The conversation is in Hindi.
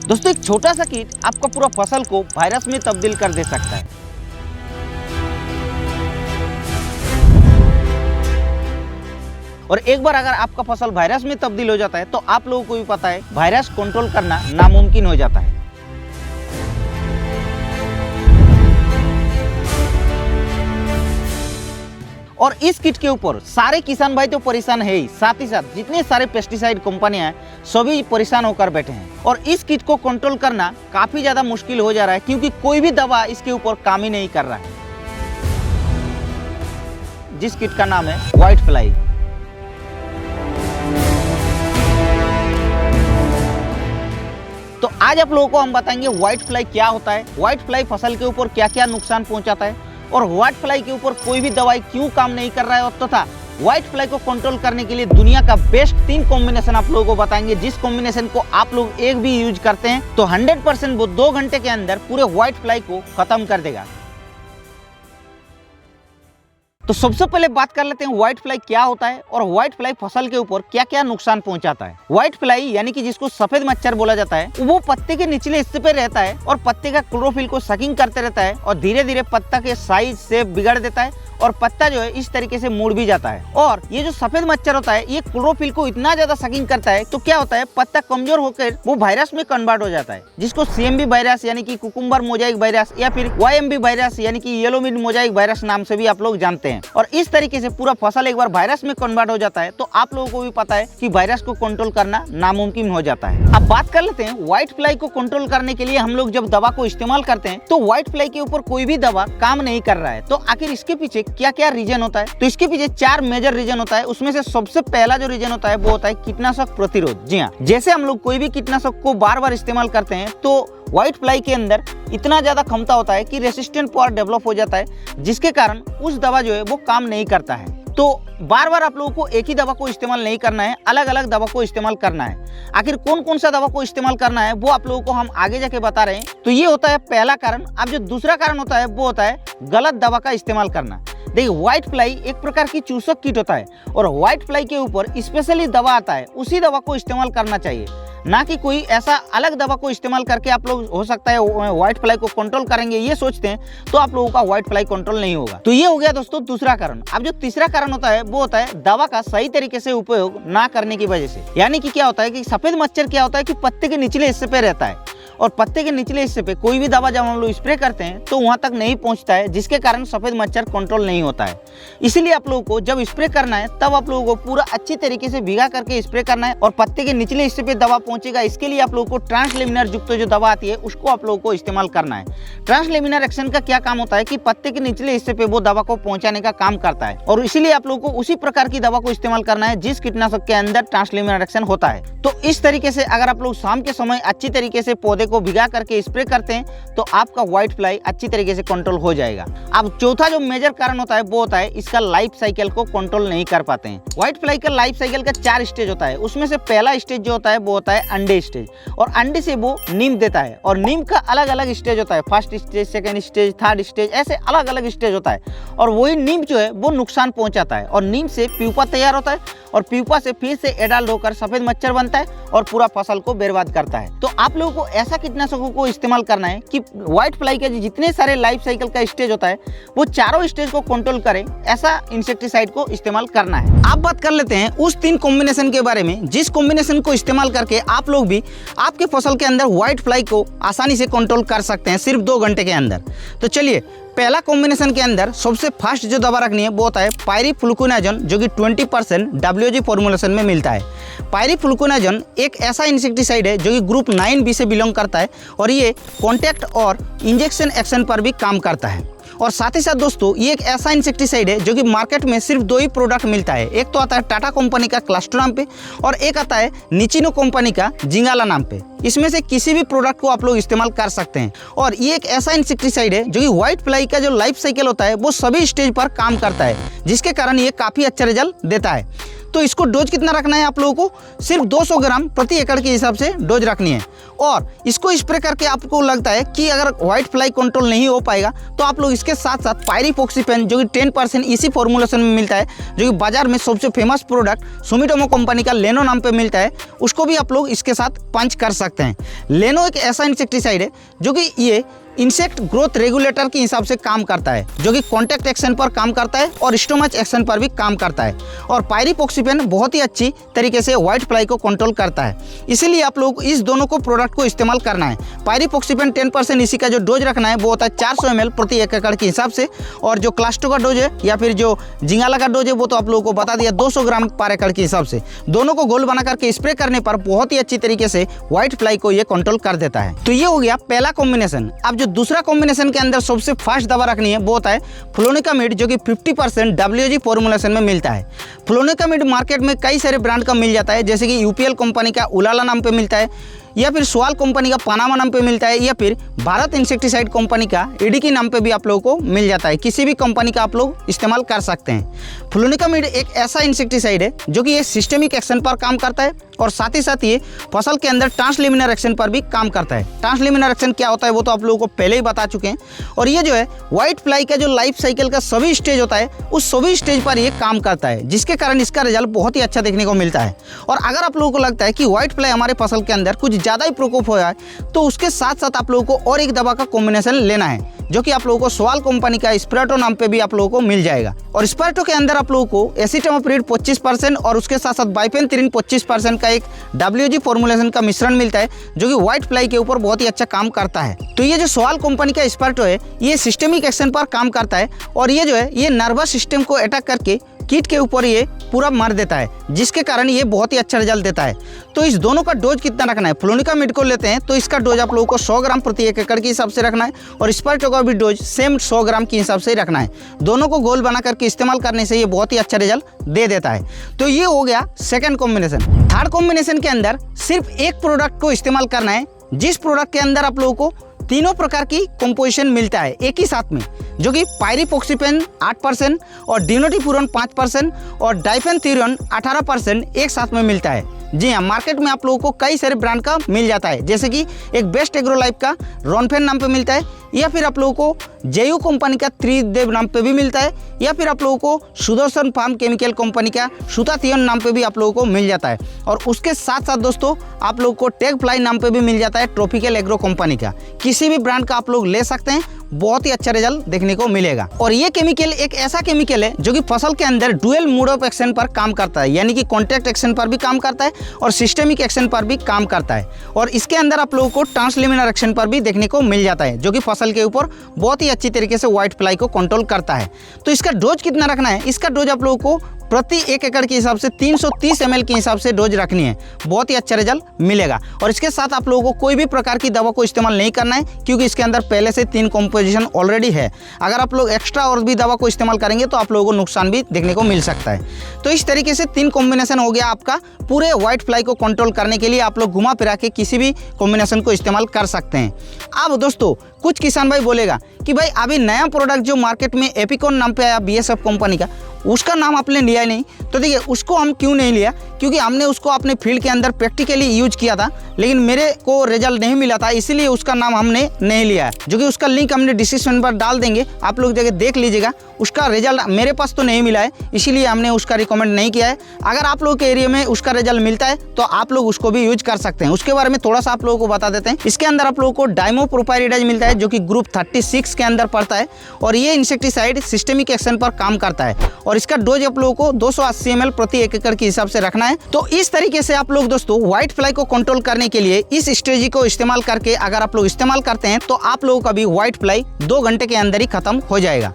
दोस्तों एक छोटा सा किट आपका पूरा फसल को वायरस में तब्दील कर दे सकता है। और एक बार अगर आपका फसल वायरस में तब्दील हो जाता है तो आप लोगों को भी पता है वायरस कंट्रोल करना नामुमकिन हो जाता है। और इस किट के ऊपर सारे किसान भाई तो परेशान है ही, साथ ही साथ जितने सारे पेस्टिसाइड कंपनियां हैं सभी परेशान होकर बैठे हैं। और इस किट को कंट्रोल करना काफी ज्यादा मुश्किल हो जा रहा है क्योंकि कोई भी दवा इसके ऊपर काम ही नहीं कर रहा है, जिस किट का नाम है व्हाइट फ्लाई। तो आज आप लोगों को हम बताएंगे व्हाइट फ्लाई क्या होता है, व्हाइट फ्लाई फसल के ऊपर क्या क्या नुकसान पहुंचाता है और व्हाइट फ्लाई के ऊपर कोई भी दवाई क्यों काम नहीं कर रहा है, और तथा व्हाइट फ्लाई को कंट्रोल करने के लिए दुनिया का बेस्ट 3 कॉम्बिनेशन आप लोगों को बताएंगे, जिस कॉम्बिनेशन को आप लोग एक भी यूज करते हैं तो 100% वो 2 घंटे के अंदर पूरे व्हाइट फ्लाई को खत्म कर देगा। तो सबसे पहले बात कर लेते हैं व्हाइट फ्लाई क्या होता है और व्हाइट फ्लाई फसल के ऊपर क्या क्या नुकसान पहुंचाता है। व्हाइट फ्लाई यानी कि जिसको सफेद मच्छर बोला जाता है, वो पत्ते के निचले हिस्से पे रहता है और पत्ते का क्लोरोफिल को सकिंग करते रहता है और धीरे धीरे पत्ता के साइज से बिगड़ देता है और पत्ता जो है इस तरीके से मुड़ भी जाता है। और ये जो सफेद मच्छर होता है ये क्लोरोफिल को इतना ज्यादा सकिंग करता है तो क्या होता है पत्ता कमजोर होकर वो वायरस में कन्वर्ट हो जाता है, जिसको CMV वायरस यानी कि कुकुम्बर मोजाइक वायरस या फिर YMB वायरस यानी कि येलो मीड मोजाइक वायरस नाम से भी आप लोग जानते हैं। और इस तरीके से पूरा फसल एक बार वायरस में कन्वर्ट हो जाता है तो आप लोगों को भी पता है कि वायरस को कंट्रोल करना नामुमकिन हो जाता है। अब बात कर लेते हैं व्हाइट फ्लाई को कंट्रोल करने के लिए हम लोग जब दवा को इस्तेमाल करते हैं तो व्हाइट फ्लाई के ऊपर कोई भी दवा काम नहीं कर रहा है, तो आखिर इसके पीछे क्या क्या रीजन होता है? तो इसके पीछे 4 मेजर रीजन होता है। उसमें से सबसे पहला जो रीजन होता है वो होता है कीटनाशक प्रतिरोध। जी हाँ, जैसे हम लोग कोई भी कीटनाशक को बार बार इस्तेमाल करते हैं तो व्हाइट फ्लाई के अंदर इतना ज्यादा क्षमता होता है कि रेसिस्टेंट पावर डेवलप हो जाता है, जिसके कारण उस दवा जो है वो काम नहीं करता है। तो बार बार आप लोगों को एक ही दवा को इस्तेमाल नहीं करना है, अलग अलग दवा को इस्तेमाल करना है। आखिर कौन कौन सा दवा को इस्तेमाल करना है वो आप लोगों को हम आगे जाके बता रहे हैं। तो ये होता है पहला कारण। अब जो दूसरा कारण होता है वो होता है गलत दवा का इस्तेमाल करना। देखिए व्हाइट फ्लाई एक प्रकार की चूसक कीट होता है और व्हाइट फ्लाई के ऊपर स्पेशली दवा आता है, उसी दवा को इस्तेमाल करना चाहिए, ना कि कोई ऐसा अलग दवा को इस्तेमाल करके आप लोग हो सकता है व्हाइट फ्लाई को कंट्रोल करेंगे ये सोचते हैं तो आप लोगों का व्हाइट फ्लाई कंट्रोल नहीं होगा। तो ये हो गया दोस्तों दूसरा कारण। अब जो तीसरा कारण होता है वो होता है दवा का सही तरीके से उपयोग ना करने की वजह से। यानी कि क्या होता है कि सफेद मच्छर क्या होता है कि पत्ते के निचले हिस्से पे रहता है और पत्ते के निचले हिस्से पे कोई भी दवा जब हम लोग स्प्रे करते हैं तो वहां तक नहीं पहुंचता है, जिसके कारण सफेद मच्छर कंट्रोल नहीं होता है। इसीलिए आप लोगों को जब स्प्रे करना है तब आप लोगों को पूरा अच्छी तरीके से भिगा करके स्प्रे करना है और पत्ते के निचले हिस्से पे दवा पहुंचेगा, इसके लिए आप लोगों को ट्रांसलेमिनर युक्त जो दवा आती है उसको आप लोगों को इस्तेमाल करना है। ट्रांसलेमिनर एक्शन का क्या काम होता है कि पत्ते के निचले हिस्से पे वो दवा को पहुंचाने का काम करता है और इसीलिए आप लोगों को उसी प्रकार की दवा को इस्तेमाल करना है जिस कीटनाशक के अंदर ट्रांसलेमिनर एक्शन होता है। तो इस तरीके से अगर आप लोग शाम के समय अच्छी तरीके से पौधे को भिगा करके स्प्रे करते हैं तो आपका व्हाइट फ्लाई अच्छी तरीके से कंट्रोल हो जाएगा। अब चौथा जो मेजर कारण होता है वो होता है इसका लाइफ साइकिल को कंट्रोल नहीं कर पाते हैं। व्हाइट फ्लाई का लाइफ साइकिल का 4 स्टेज होता है। उसमें से पहला स्टेज जो होता है वो होता है अंडे स्टेज और अंडे से वो नीम देता है और नीम का अलग अलग स्टेज होता है, first stage, second stage, third stage, ऐसे अलग अलग स्टेज होता है। और वही नीम जो है वो नुकसान पहुंचाता है और नीम से प्यूपा तैयार होता है और प्यूपा से फिर से एडल्ट होकर सफेद मच्छर बनता है और पूरा फसल को बर्बाद करता है। तो आप लोगों को ऐसा कीटनाशकों को इस्तेमाल करना है कि व्हाइट फ्लाई के जितने सारे लाइफ साइकिल का स्टेज होता है वो चारों स्टेज को कंट्रोल करे, ऐसा इंसेक्टिसाइड को इस्तेमाल करना है। अब बात कर लेते हैं उस 3 कॉम्बिनेशन के बारे में जिस कॉम्बिनेशन को इस्तेमाल करके आप लोग भी आपके फसल के अंदर व्हाइट फ्लाई को आसानी से कंट्रोल कर सकते हैं सिर्फ 2 घंटे के अंदर। तो चलिए पहला कॉम्बिनेशन के अंदर सबसे फर्स्ट जो दवा रखनी है वो होता है पायरीफ्लुकोनाजोन, जो कि 20% WG फॉर्मुलेशन में मिलता है। पायरीफ्लुकोनाजोन एक ऐसा इंसेक्टिसाइड है जो कि ग्रुप 9B से बिलोंग करता है और ये कॉन्टैक्ट और इंजेक्शन एक्शन पर भी काम करता है। और साथ ही साथ दोस्तों ये एक ऐसा इंसेक्टिसाइड है जो कि मार्केट में सिर्फ 2 ही प्रोडक्ट मिलता है। एक तो आता है टाटा कंपनी का क्लस्टर नाम पे और एक आता है निचिनो कंपनी का जिंगाला नाम पे। इसमें से किसी भी प्रोडक्ट को आप लोग इस्तेमाल कर सकते हैं। और ये एक ऐसा इंसेक्टिसाइड है जो कि व्हाइट फ्लाई का जो लाइफ साइकिल होता है वो सभी स्टेज पर काम करता है, जिसके कारण ये काफ़ी अच्छा रिजल्ट देता है। तो इसको डोज कितना रखना है आप लोगों को, सिर्फ 200 ग्राम प्रति एकड़ के हिसाब से डोज रखनी है। और इसको स्प्रे करके आपको लगता है कि अगर व्हाइट फ्लाई कंट्रोल नहीं हो पाएगा तो आप लोग इसके साथ साथ पायरिफॉक्सीपेन जो कि 10% इसी फॉर्मुलेशन में मिलता है, जो कि बाजार में सबसे फेमस प्रोडक्ट सुमिटोमो कंपनी का लेनो नाम पे मिलता है, उसको भी आप लोग इसके साथ पंच कर सकते हैं। लेनो एक ऐसा इंसेक्टिसाइड है जो कि ये इंसेक्ट ग्रोथ रेगुलेटर के हिसाब से काम करता है, जो कि कॉन्टैक्ट एक्शन पर काम करता है और स्टोमच एक्शन पर भी काम करता है। और पायरिफॉक्सीपेन बहुत ही अच्छी तरीके से व्हाइट फ्लाई को कंट्रोल करता है, इसीलिए आप लोग इस दोनों को प्रोडक्ट को इस्तेमाल करना है। पायरिफॉक्सीपेन 10% इसी का जो डोज रखना है वो होता है 400 ml प्रति 1 एकड़ के हिसाब से। और जो क्लास्टो का डोज है या फिर जो जिंगाला का डोज है वो तो आप लोगों को बता दिया 200 ग्राम पर एकड़ के हिसाब से। दोनों को गोल बना करके स्प्रे करने पर बहुत ही अच्छी तरीके से व्हाइट फ्लाई को ये कंट्रोल कर देता है। तो ये हो गया पहला कॉम्बिनेशन। अब जो दूसरा कॉम्बिनेशन के अंदर सबसे फास्ट दवा रखनी है वो होता है फ्लोनिकामिड, जो कि 50% WG फॉर्मुलेशन में मिलता है। फ्लोनिकामिड मार्केट में कई सारे ब्रांड का मिल जाता है, जैसे कि UPL कंपनी का उलाला नाम पे मिलता है, या फिर स्वाल कंपनी का पानामा नाम पे मिलता है, या फिर भारत इंसेक्टिसाइड कंपनी का एडिकी नाम पे भी आप लोगों को मिल जाता है। किसी भी कंपनी का आप लोग इस्तेमाल कर सकते हैं। फ्लोनिकामिड एक ऐसा इंसेक्टिसाइड है जो कि ये सिस्टेमिक एक्शन पर काम करता है और साथ ही साथ ये फसल के अंदर ट्रांसलेमिनर एक्शन पर भी काम करता है। ट्रांसलेमिनर एक्शन क्या होता है वो तो आप लोगों को पहले ही बता चुके हैं। और ये जो है व्हाइट फ्लाई का जो लाइफ साइकिल का सभी स्टेज होता है उस सभी स्टेज पर ये काम करता है, जिसके कारण इसका रिजल्ट बहुत ही अच्छा देखने को मिलता है। और अगर आप लोगों को लगता है कि व्हाइट फ्लाई हमारे फसल के अंदर कुछ ज़्यादा ही प्रकोप हो है तो उसके साथ साथ आप लोगों को और एक दवा का कॉम्बिनेशन लेना है, जो कि आप लोगों को स्वाल कंपनी का स्प्रेटो नाम पे भी आप लोगों को मिल जाएगा। और स्प्रेटो के अंदर आप लोगों को एसिटामिप्रिड 25% और उसके साथ साथ बाइपेंथ्रीन 25% का एक WG फॉर्मुलेशन का मिश्रण मिलता है, जो कि व्हाइट फ्लाई के ऊपर बहुत ही अच्छा काम करता है। तो ये जो स्वाल कंपनी का स्प्रेटो है ये सिस्टेमिक एक्शन पर काम करता है और ये जो है ये नर्वस सिस्टम को अटैक करके कीट के ऊपर ये पूरा मार देता है, जिसके कारण ये बहुत ही अच्छा रिजल्ट देता है। तो इस दोनों का डोज कितना रखना है, फ्लोनिकामिड को लेते हैं तो इसका डोज आप लोगों को 100 ग्राम प्रति 1 एकड़ के हिसाब से रखना है और स्प्रेटो का भी डोज सेम 100 ग्राम के हिसाब से ही रखना है। दोनों को गोल बना करके इस्तेमाल करने से ये बहुत ही अच्छा रिजल्ट दे देता है। तो ये हो गया सेकंड कॉम्बिनेशन। थर्ड कॉम्बिनेशन के अंदर सिर्फ एक प्रोडक्ट को इस्तेमाल करना है, जिस प्रोडक्ट के अंदर आप लोगों को तीनों प्रकार की कंपोजिशन मिलता है एक ही साथ में, जो कि पायरिफॉक्सीपेन 8% और डिनोटिफुरॉन 5% और डाइफेनथ्यूरॉन 18% एक साथ में मिलता है। जी हाँ, मार्केट में आप लोगों को कई सारे ब्रांड का मिल जाता है, जैसे कि एक बेस्ट एग्रो लाइफ का रॉनफेन नाम पे मिलता है, या फिर आप लोगों को जेयू कंपनी का त्रिदेव नाम पे भी मिलता है, या फिर आप लोगों को सुदर्शन फार्म केमिकल कंपनी का सुताथियन नाम पे भी आप लोगों को मिल जाता है। और उसके साथ साथ दोस्तों आप लोगों को टेक फ्लाई नाम पे भी मिल जाता है ट्रॉपिकल एग्रो कंपनी का। किसी भी ब्रांड का आप लोग ले सकते हैं, बहुत ही अच्छा रिजल्ट देखने को मिलेगा। और ये केमिकल एक ऐसा केमिकल है जो कि फसल के अंदर डुअल मोड ऑफ एक्शन पर काम करता है, यानी कि कॉन्टैक्ट एक्शन पर भी काम करता है और सिस्टेमिक एक्शन पर भी काम करता है। और इसके अंदर आप लोगों को ट्रांसलेमिनर एक्शन पर भी देखने को मिल जाता है, जो कि फसल के ऊपर बहुत ही अच्छी तरीके से व्हाइट फ्लाई को कंट्रोल करता है। तो इसका डोज कितना रखना है, इसका डोज आप लोगों को प्रति 1 एकड़ के हिसाब से 330 ml के हिसाब से डोज रखनी है, बहुत ही अच्छा रिजल्ट मिलेगा। और इसके साथ आप लोगों को कोई भी प्रकार की दवा को इस्तेमाल नहीं करना है, क्योंकि इसके अंदर पहले से 3 कॉम्पोजिशन ऑलरेडी है। अगर आप लोग एक्स्ट्रा और भी दवा को इस्तेमाल करेंगे तो आप लोगों को नुकसान भी देखने को मिल सकता है। तो इस तरीके से 3 कॉम्बिनेशन हो गया आपका पूरे व्हाइट फ्लाई को कंट्रोल करने के लिए। आप लोग घुमा फिरा के किसी भी कॉम्बिनेशन को इस्तेमाल कर सकते हैं। अब दोस्तों कुछ किसान भाई बोलेगा कि भाई अभी नया प्रोडक्ट जो मार्केट में एपिकॉन नाम पे आया BSF कंपनी का, उसका नाम आपने लिया ही नहीं। तो देखिए उसको हम क्यों नहीं लिया, क्योंकि हमने उसको अपने फील्ड के अंदर प्रैक्टिकली यूज किया था, लेकिन मेरे को रिजल्ट नहीं मिला था, इसीलिए उसका नाम हमने नहीं लिया है। जो कि उसका लिंक हमने डिस्क्रिप्शन पर डाल देंगे, आप लोग जगह देख लीजिएगा। उसका रिजल्ट मेरे पास तो नहीं मिला है, इसीलिए हमने उसका रिकमेंड नहीं किया है। अगर आप लोग के एरिया में उसका रिजल्ट मिलता है तो आप लोग उसको भी यूज कर सकते हैं। उसके बारे में थोड़ा सा आप लोगों को बता देते हैं। इसके अंदर आप लोगों को डाइमोप्रोपाइरिडाज मिलता है, जो कि ग्रुप 36 के अंदर पड़ता है और ये इंसेक्टिसाइड सिस्टेमिक एक्शन पर काम करता है। और इसका डोज आप लोगों को 280 ml प्रति 1 एकड़ के हिसाब से रखना है। तो इस तरीके से आप लोग दोस्तों व्हाइट फ्लाई को कंट्रोल करने के लिए इस स्ट्रेटजी को इस्तेमाल करके अगर आप लोग इस्तेमाल करते हैं तो आप लोगों का भी व्हाइट फ्लाई 2 घंटे के अंदर ही खत्म हो जाएगा।